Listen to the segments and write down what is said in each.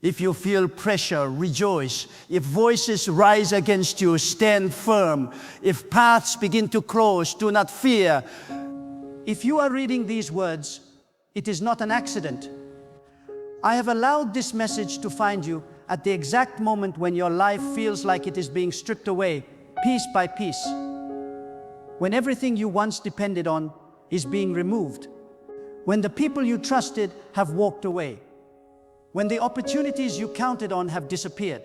If you feel pressure, rejoice. If voices rise against you, stand firm. If paths begin to close, do not fear. If you are reading these words, it is not an accident. I have allowed this message to find you at the exact moment when your life feels like it is being stripped away, piece by piece. When everything you once depended on is being removed. When the people you trusted have walked away. When the opportunities you counted on have disappeared.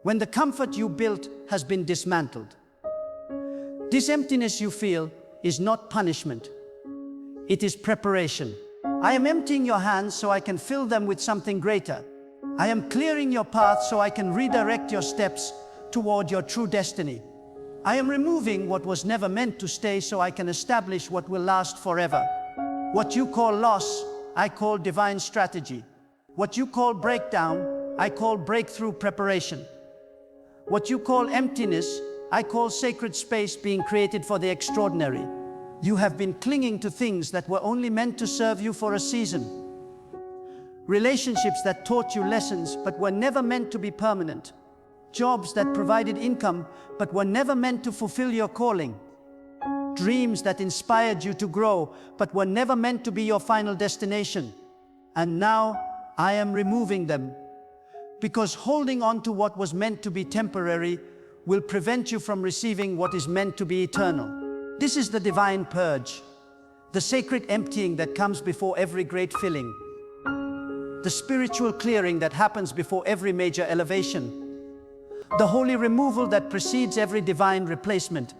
When the comfort you built has been dismantled. This emptiness you feel is not punishment. It is preparation. I am emptying your hands so I can fill them with something greater. I am clearing your path so I can redirect your steps toward your true destiny. I am removing what was never meant to stay so I can establish what will last forever. What you call loss, I call divine strategy. What you call breakdown, I call breakthrough preparation. What you call emptiness, I call sacred space being created for the extraordinary. You have been clinging to things that were only meant to serve you for a season. Relationships that taught you lessons but were never meant to be permanent. Jobs that provided income but were never meant to fulfill your calling. Dreams that inspired you to grow but were never meant to be your final destination. And now I am removing them, because holding on to what was meant to be temporary will prevent you from receiving what is meant to be eternal. This is the divine purge, the sacred emptying that comes before every great filling, the spiritual clearing that happens before every major elevation, the holy removal that precedes every divine replacement.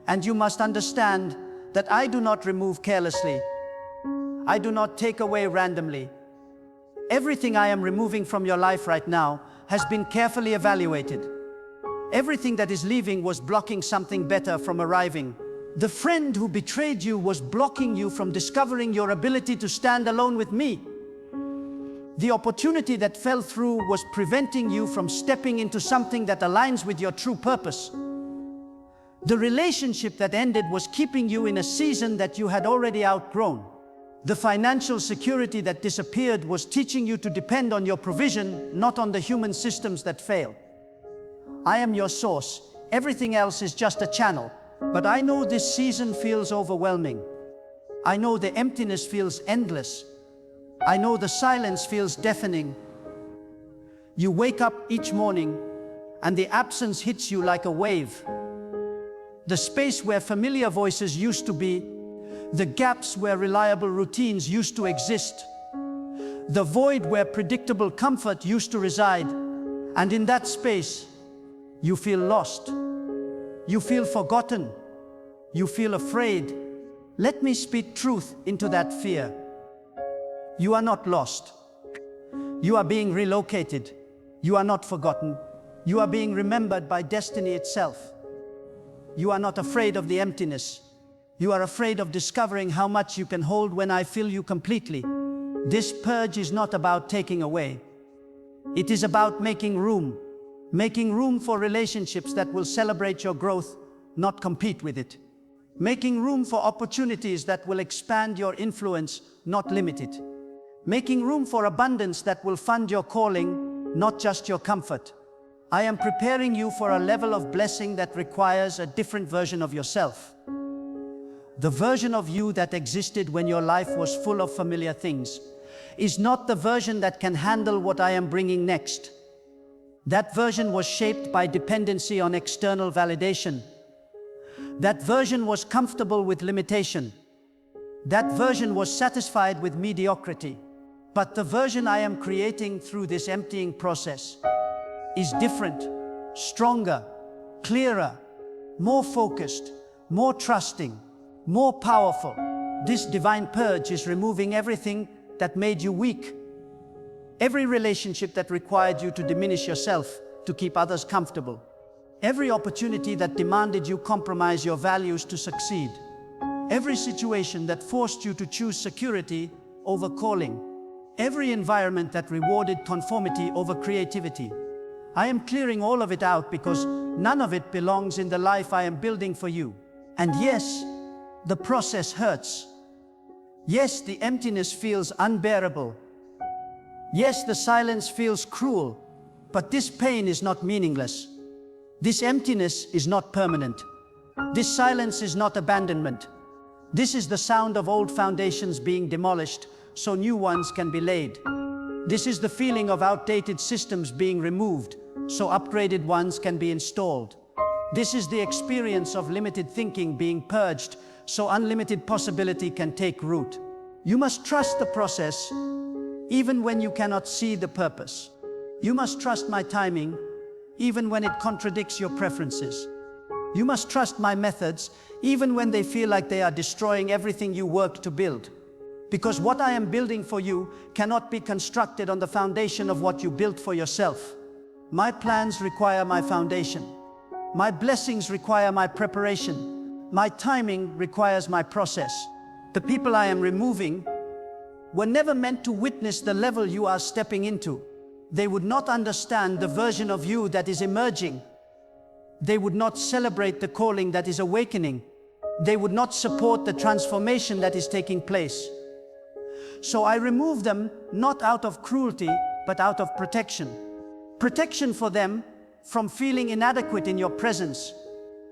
And you must understand that I do not remove carelessly. I do not take away randomly. Everything I am removing from your life right now has been carefully evaluated. Everything that is leaving was blocking something better from arriving. The friend who betrayed you was blocking you from discovering your ability to stand alone with me. The opportunity that fell through was preventing you from stepping into something that aligns with your true purpose. The relationship that ended was keeping you in a season that you had already outgrown. The financial security that disappeared was teaching you to depend on your provision, not on the human systems that fail. I am your source. Everything else is just a channel. But I know this season feels overwhelming. I know the emptiness feels endless. I know the silence feels deafening. You wake up each morning and the absence hits you like a wave. The space where familiar voices used to be, the gaps where reliable routines used to exist, the void where predictable comfort used to reside, and in that space, you feel lost. You feel forgotten. You feel afraid. Let me speak truth into that fear. You are not lost. You are being relocated. You are not forgotten. You are being remembered by destiny itself. You are not afraid of the emptiness. You are afraid of discovering how much you can hold when I fill you completely. This purge is not about taking away. It is about making room for relationships that will celebrate your growth, not compete with it. Making room for opportunities that will expand your influence, not limit it. Making room for abundance that will fund your calling, not just your comfort. I am preparing you for a level of blessing that requires a different version of yourself. The version of you that existed when your life was full of familiar things is not the version that can handle what I am bringing next. That version was shaped by dependency on external validation. That version was comfortable with limitation. That version was satisfied with mediocrity. But the version I am creating through this emptying process is different, stronger, clearer, more focused, more trusting, more powerful. This divine purge is removing everything that made you weak. Every relationship that required you to diminish yourself to keep others comfortable. Every opportunity that demanded you compromise your values to succeed. Every situation that forced you to choose security over calling. Every environment that rewarded conformity over creativity. I am clearing all of it out because none of it belongs in the life I am building for you. And yes, the process hurts. Yes, the emptiness feels unbearable. Yes, the silence feels cruel, but this pain is not meaningless. This emptiness is not permanent. This silence is not abandonment. This is the sound of old foundations being demolished so new ones can be laid. This is the feeling of outdated systems being removed so upgraded ones can be installed. This is the experience of limited thinking being purged so unlimited possibility can take root. You must trust the process even when you cannot see the purpose. You must trust my timing even when it contradicts your preferences. You must trust my methods even when they feel like they are destroying everything you worked to build. Because what I am building for you cannot be constructed on the foundation of what you built for yourself. My plans require my foundation. My blessings require my preparation. My timing requires my process. The people I am removing were never meant to witness the level you are stepping into. They would not understand the version of you that is emerging. They would not celebrate the calling that is awakening. They would not support the transformation that is taking place. So I remove them not out of cruelty, but out of protection. Protection for them from feeling inadequate in your presence.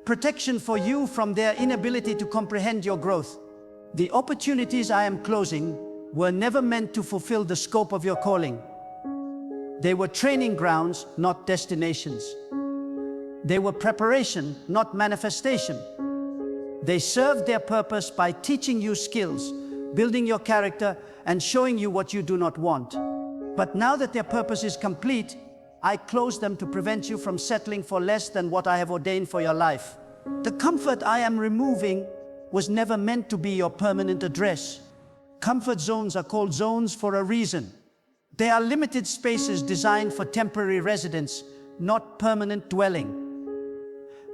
Protection for you from their inability to comprehend your growth. The opportunities I am closing were never meant to fulfill the scope of your calling. They were training grounds, not destinations. They were preparation, not manifestation. They served their purpose by teaching you skills, building your character, and showing you what you do not want. But now that their purpose is complete, I close them to prevent you from settling for less than what I have ordained for your life. The comfort I am removing was never meant to be your permanent address. Comfort zones are called zones for a reason. They are limited spaces designed for temporary residence, not permanent dwelling.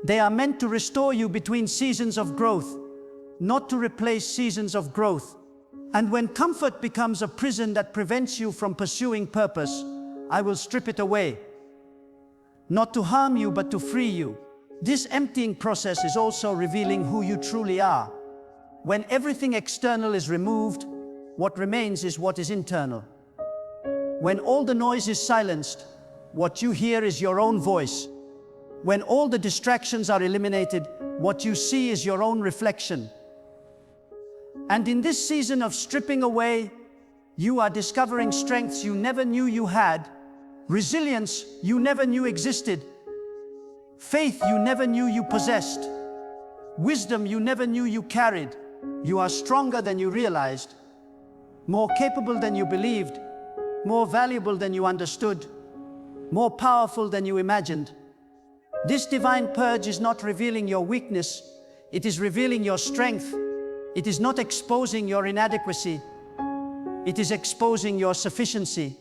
They are meant to restore you between seasons of growth, not to replace seasons of growth. And when comfort becomes a prison that prevents you from pursuing purpose, I will strip it away. Not to harm you, but to free you. This emptying process is also revealing who you truly are. When everything external is removed, what remains is what is internal. When all the noise is silenced, what you hear is your own voice. When all the distractions are eliminated, what you see is your own reflection. And in this season of stripping away, you are discovering strengths you never knew you had, resilience you never knew existed, faith you never knew you possessed, wisdom you never knew you carried. You are stronger than you realized, more capable than you believed, more valuable than you understood, more powerful than you imagined. This divine purge is not revealing your weakness, it is revealing your strength. It is not exposing your inadequacy, it is exposing your sufficiency.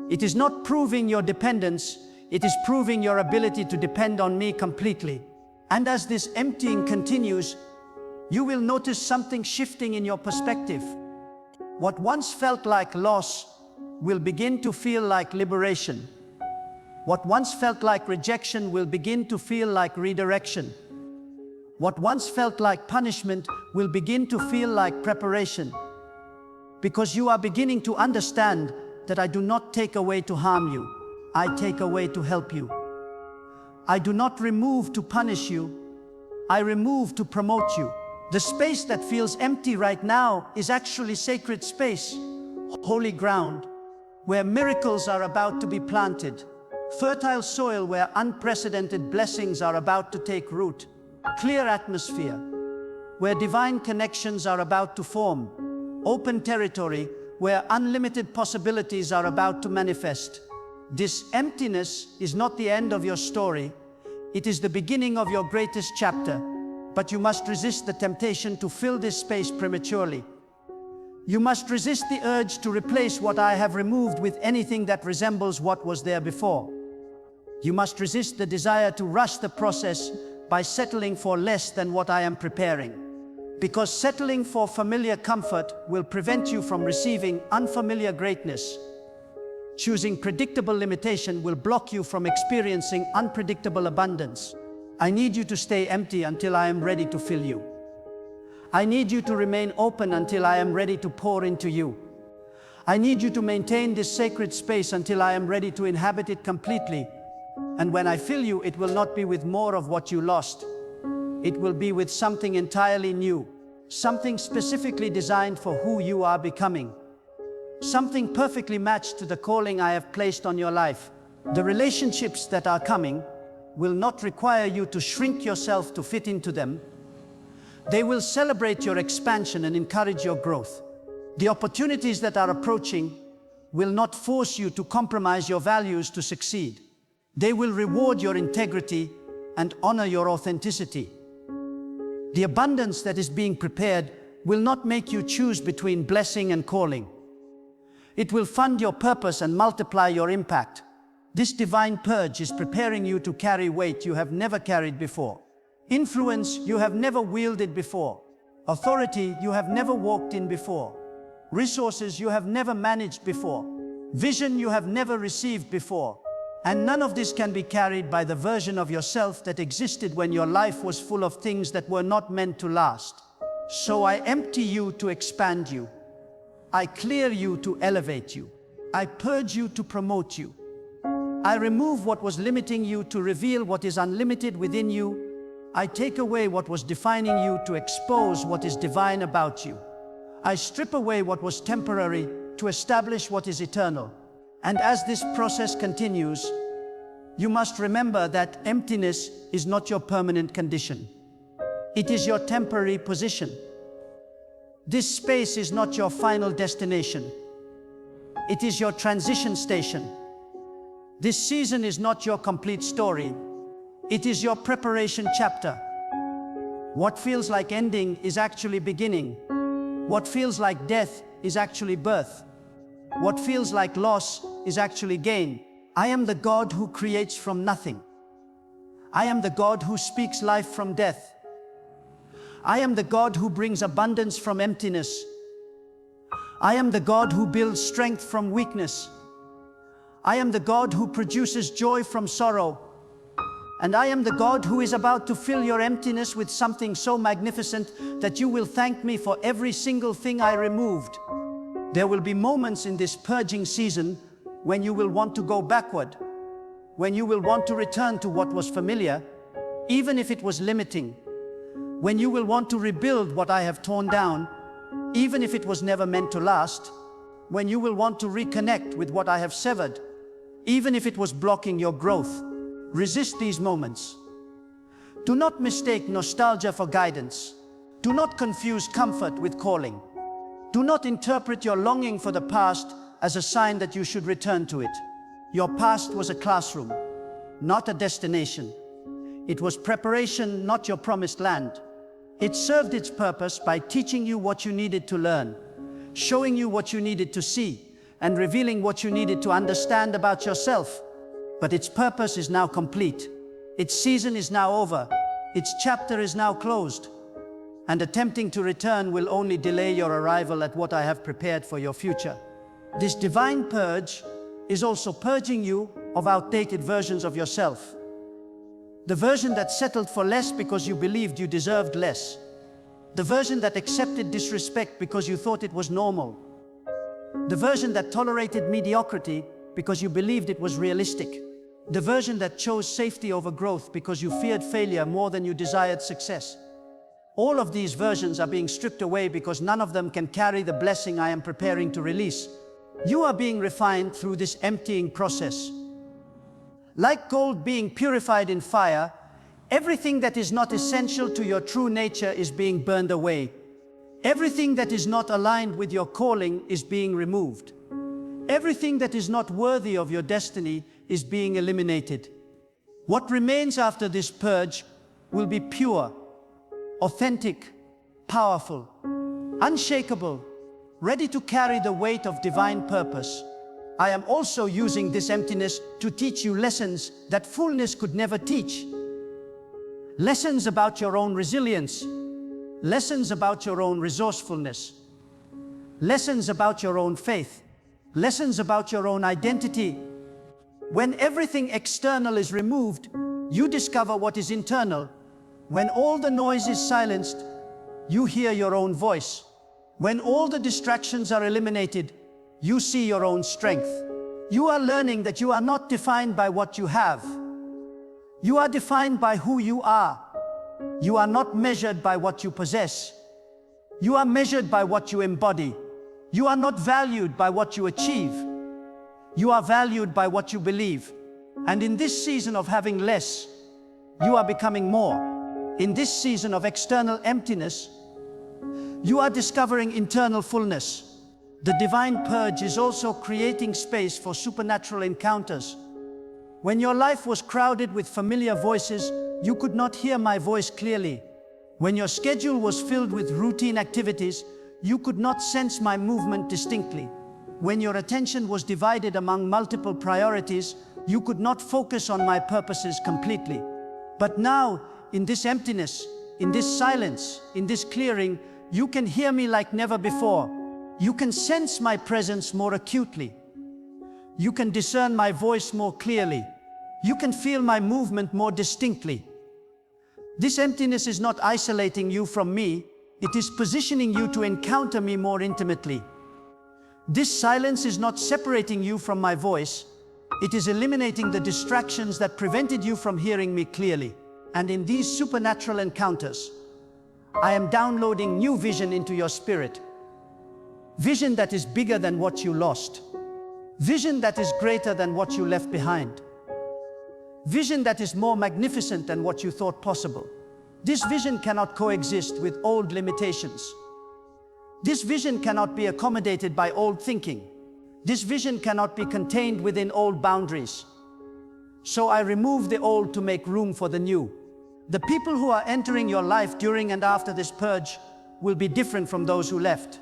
It is not proving your dependence, it is proving your ability to depend on me completely. And as this emptying continues, you will notice something shifting in your perspective. What once felt like loss will begin to feel like liberation. What once felt like rejection will begin to feel like redirection. What once felt like punishment will begin to feel like preparation. Because you are beginning to understand that I do not take away to harm you, I take away to help you. I do not remove to punish you, I remove to promote you. The space that feels empty right now is actually sacred space, holy ground, where miracles are about to be planted, fertile soil where unprecedented blessings are about to take root, clear atmosphere, where divine connections are about to form, open territory where unlimited possibilities are about to manifest. This emptiness is not the end of your story, it is the beginning of your greatest chapter, but you must resist the temptation to fill this space prematurely. You must resist the urge to replace what I have removed with anything that resembles what was there before. You must resist the desire to rush the process by settling for less than what I am preparing. Because settling for familiar comfort will prevent you from receiving unfamiliar greatness. Choosing predictable limitation will block you from experiencing unpredictable abundance. I need you to stay empty until I am ready to fill you. I need you to remain open until I am ready to pour into you. I need you to maintain this sacred space until I am ready to inhabit it completely. And when I fill you, it will not be with more of what you lost. It will be with something entirely new, something specifically designed for who you are becoming, something perfectly matched to the calling I have placed on your life. The relationships that are coming will not require you to shrink yourself to fit into them. They will celebrate your expansion and encourage your growth. The opportunities that are approaching will not force you to compromise your values to succeed. They will reward your integrity and honor your authenticity. The abundance that is being prepared will not make you choose between blessing and calling. It will fund your purpose and multiply your impact. This divine purge is preparing you to carry weight you have never carried before, influence you have never wielded before, authority you have never walked in before, resources you have never managed before, vision you have never received before. And none of this can be carried by the version of yourself that existed when your life was full of things that were not meant to last. So I empty you to expand you. I clear you to elevate you. I purge you to promote you. I remove what was limiting you to reveal what is unlimited within you. I take away what was defining you to expose what is divine about you. I strip away what was temporary to establish what is eternal. And as this process continues, you must remember that emptiness is not your permanent condition. It is your temporary position. This space is not your final destination. It is your transition station. This season is not your complete story. It is your preparation chapter. What feels like ending is actually beginning. What feels like death is actually birth. What feels like loss is actually gain. I am the God who creates from nothing. I am the God who speaks life from death. I am the God who brings abundance from emptiness. I am the God who builds strength from weakness. I am the God who produces joy from sorrow. And I am the God who is about to fill your emptiness with something so magnificent that you will thank me for every single thing I removed. There will be moments in this purging season when you will want to go backward, when you will want to return to what was familiar, even if it was limiting, when you will want to rebuild what I have torn down, even if it was never meant to last, when you will want to reconnect with what I have severed, even if it was blocking your growth. Resist these moments. Do not mistake nostalgia for guidance. Do not confuse comfort with calling. Do not interpret your longing for the past as a sign that you should return to it. Your past was a classroom, not a destination. It was preparation, not your promised land. It served its purpose by teaching you what you needed to learn, showing you what you needed to see, and revealing what you needed to understand about yourself. But its purpose is now complete. Its season is now over. Its chapter is now closed. And attempting to return will only delay your arrival at what I have prepared for your future. This divine purge is also purging you of outdated versions of yourself. The version that settled for less because you believed you deserved less. The version that accepted disrespect because you thought it was normal. The version that tolerated mediocrity because you believed it was realistic. The version that chose safety over growth because you feared failure more than you desired success. All of these versions are being stripped away because none of them can carry the blessing I am preparing to release. You are being refined through this emptying process. Like gold being purified in fire, everything that is not essential to your true nature is being burned away. Everything that is not aligned with your calling is being removed. Everything that is not worthy of your destiny is being eliminated. What remains after this purge will be pure, authentic, powerful, unshakable, ready to carry the weight of divine purpose. I am also using this emptiness to teach you lessons that fullness could never teach. Lessons about your own resilience, lessons about your own resourcefulness, lessons about your own faith, lessons about your own identity. When everything external is removed, you discover what is internal. When all the noise is silenced, you hear your own voice. When all the distractions are eliminated, You see your own strength. You are learning that you are not defined by what you have. You are defined by who you are. You are not measured by what you possess. You are measured by what you embody. You are not valued by what you achieve. You are valued by what you believe. And in this season of having less, you are becoming more. In this season of external emptiness, you are discovering internal fullness. The divine purge is also creating space for supernatural encounters. When your life was crowded with familiar voices, you could not hear my voice clearly. When your schedule was filled with routine activities, you could not sense my movement distinctly. When your attention was divided among multiple priorities, you could not focus on my purposes completely. But now, in this emptiness, in this silence, in this clearing, you can hear me like never before. You can sense my presence more acutely. You can discern my voice more clearly. You can feel my movement more distinctly. This emptiness is not isolating you from me. It is positioning you to encounter me more intimately. This silence is not separating you from my voice. It is eliminating the distractions that prevented you from hearing me clearly. And in these supernatural encounters, I am downloading new vision into your spirit. Vision that is bigger than what you lost. Vision that is greater than what you left behind. Vision that is more magnificent than what you thought possible. This vision cannot coexist with old limitations. This vision cannot be accommodated by old thinking. This vision cannot be contained within old boundaries. So I remove the old to make room for the new. The people who are entering your life during and after this purge will be different from those who left.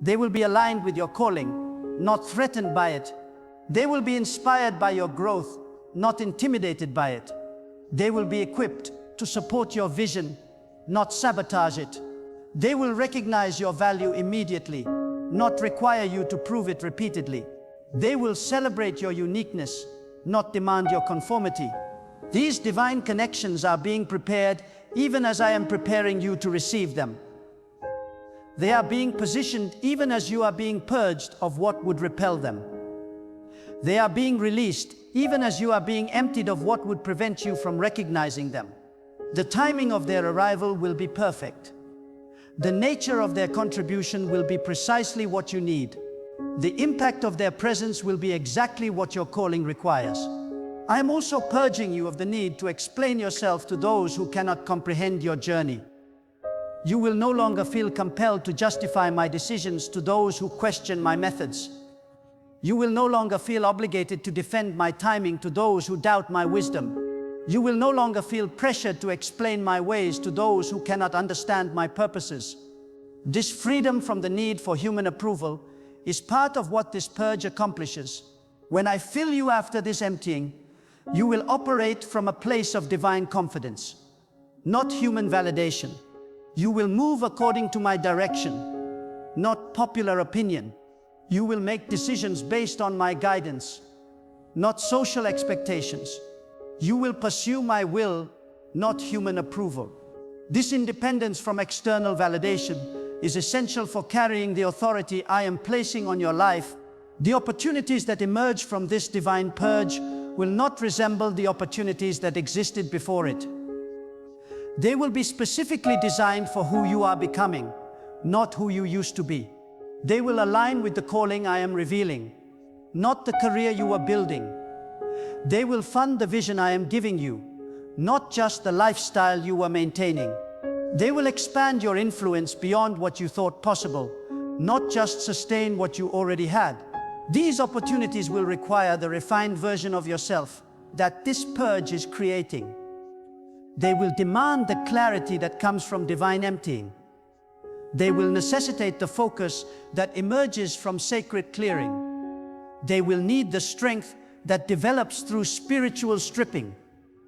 They will be aligned with your calling, not threatened by it. They will be inspired by your growth, not intimidated by it. They will be equipped to support your vision, not sabotage it. They will recognize your value immediately, not require you to prove it repeatedly. They will celebrate your uniqueness, not demand your conformity. These divine connections are being prepared even as I am preparing you to receive them. They are being positioned even as you are being purged of what would repel them. They are being released even as you are being emptied of what would prevent you from recognizing them. The timing of their arrival will be perfect. The nature of their contribution will be precisely what you need. The impact of their presence will be exactly what your calling requires. I am also purging you of the need to explain yourself to those who cannot comprehend your journey. You will no longer feel compelled to justify my decisions to those who question my methods. You will no longer feel obligated to defend my timing to those who doubt my wisdom. You will no longer feel pressured to explain my ways to those who cannot understand my purposes. This freedom from the need for human approval is part of what this purge accomplishes. When I fill you after this emptying, you will operate from a place of divine confidence, not human validation. You will move according to my direction, not popular opinion. You will make decisions based on my guidance, not social expectations. You will pursue my will, not human approval. This independence from external validation is essential for carrying the authority I am placing on your life. The opportunities that emerge from this divine purge will not resemble the opportunities that existed before it. They will be specifically designed for who you are becoming, not who you used to be. They will align with the calling I am revealing, not the career you are building. They will fund the vision I am giving you, not just the lifestyle you were maintaining. They will expand your influence beyond what you thought possible, not just sustain what you already had. These opportunities will require the refined version of yourself that this purge is creating. They will demand the clarity that comes from divine emptying. They will necessitate the focus that emerges from sacred clearing. They will need the strength that develops through spiritual stripping.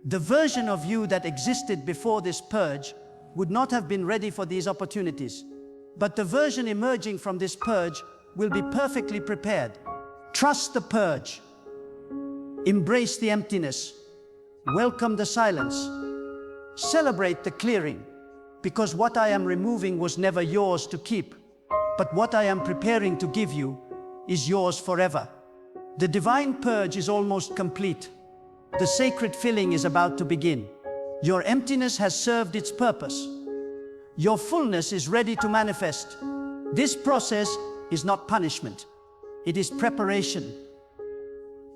The version of you that existed before this purge would not have been ready for these opportunities. But the version emerging from this purge will be perfectly prepared. Trust the purge. Embrace the emptiness. Welcome the silence. Celebrate the clearing, because what I am removing was never yours to keep, but what I am preparing to give you is yours forever. The divine purge is almost complete. The sacred filling is about to begin. Your emptiness has served its purpose. Your fullness is ready to manifest. This process is not punishment. It is preparation.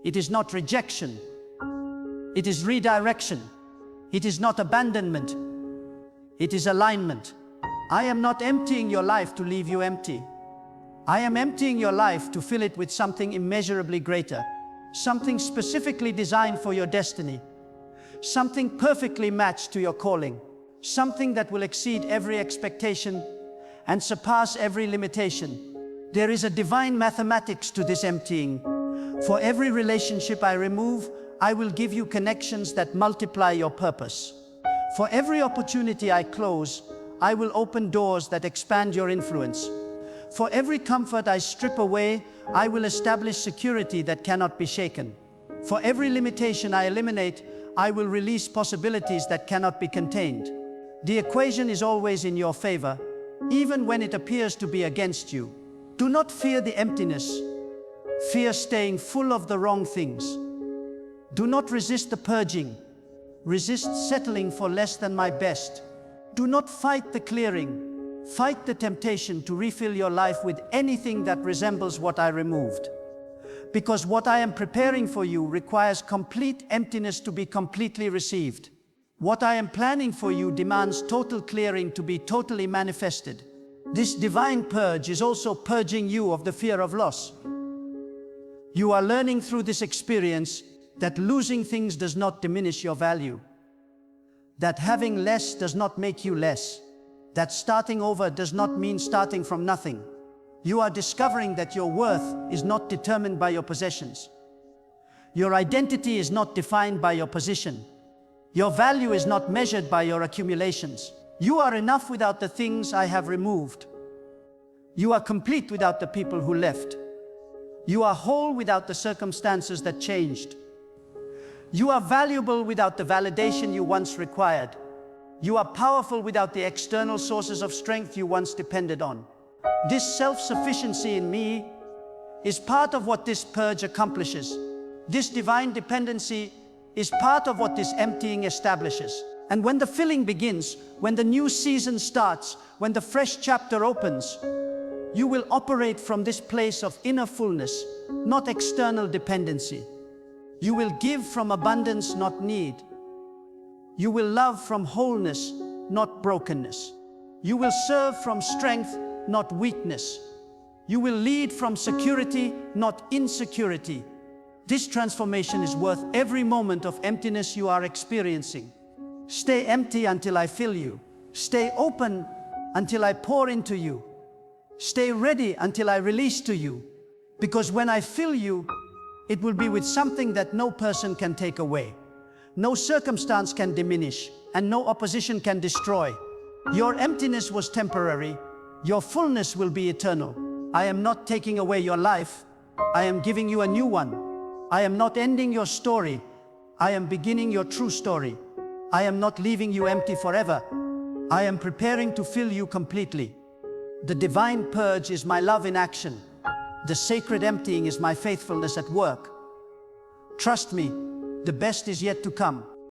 It is not rejection. It is redirection. It is not abandonment. It is alignment. I am not emptying your life to leave you empty. I am emptying your life to fill it with something immeasurably greater, something specifically designed for your destiny, something perfectly matched to your calling, something that will exceed every expectation and surpass every limitation. There is a divine mathematics to this emptying. For every relationship I remove, I will give you connections that multiply your purpose. For every opportunity I close, I will open doors that expand your influence. For every comfort I strip away, I will establish security that cannot be shaken. For every limitation I eliminate, I will release possibilities that cannot be contained. The equation is always in your favor, even when it appears to be against you. Do not fear the emptiness. Fear staying full of the wrong things. Do not resist the purging. Resist settling for less than my best. Do not fight the clearing. Fight the temptation to refill your life with anything that resembles what I removed. Because what I am preparing for you requires complete emptiness to be completely received. What I am planning for you demands total clearing to be totally manifested. This divine purge is also purging you of the fear of loss. You are learning through this experience that losing things does not diminish your value. That having less does not make you less. That starting over does not mean starting from nothing. You are discovering that your worth is not determined by your possessions. Your identity is not defined by your position. Your value is not measured by your accumulations. You are enough without the things I have removed. You are complete without the people who left. You are whole without the circumstances that changed. You are valuable without the validation you once required. You are powerful without the external sources of strength you once depended on. This self-sufficiency in me is part of what this purge accomplishes. This divine dependency is part of what this emptying establishes. And when the filling begins, when the new season starts, when the fresh chapter opens, you will operate from this place of inner fullness, not external dependency. You will give from abundance, not need. You will love from wholeness, not brokenness. You will serve from strength, not weakness. You will lead from security, not insecurity. This transformation is worth every moment of emptiness you are experiencing. Stay empty until I fill you. Stay open until I pour into you. Stay ready until I release to you. Because when I fill you, it will be with something that no person can take away. No circumstance can diminish, and no opposition can destroy. Your emptiness was temporary. Your fullness will be eternal. I am not taking away your life. I am giving you a new one. I am not ending your story. I am beginning your true story. I am not leaving you empty forever. I am preparing to fill you completely. The divine purge is my love in action. The sacred emptying is my faithfulness at work. Trust me, the best is yet to come.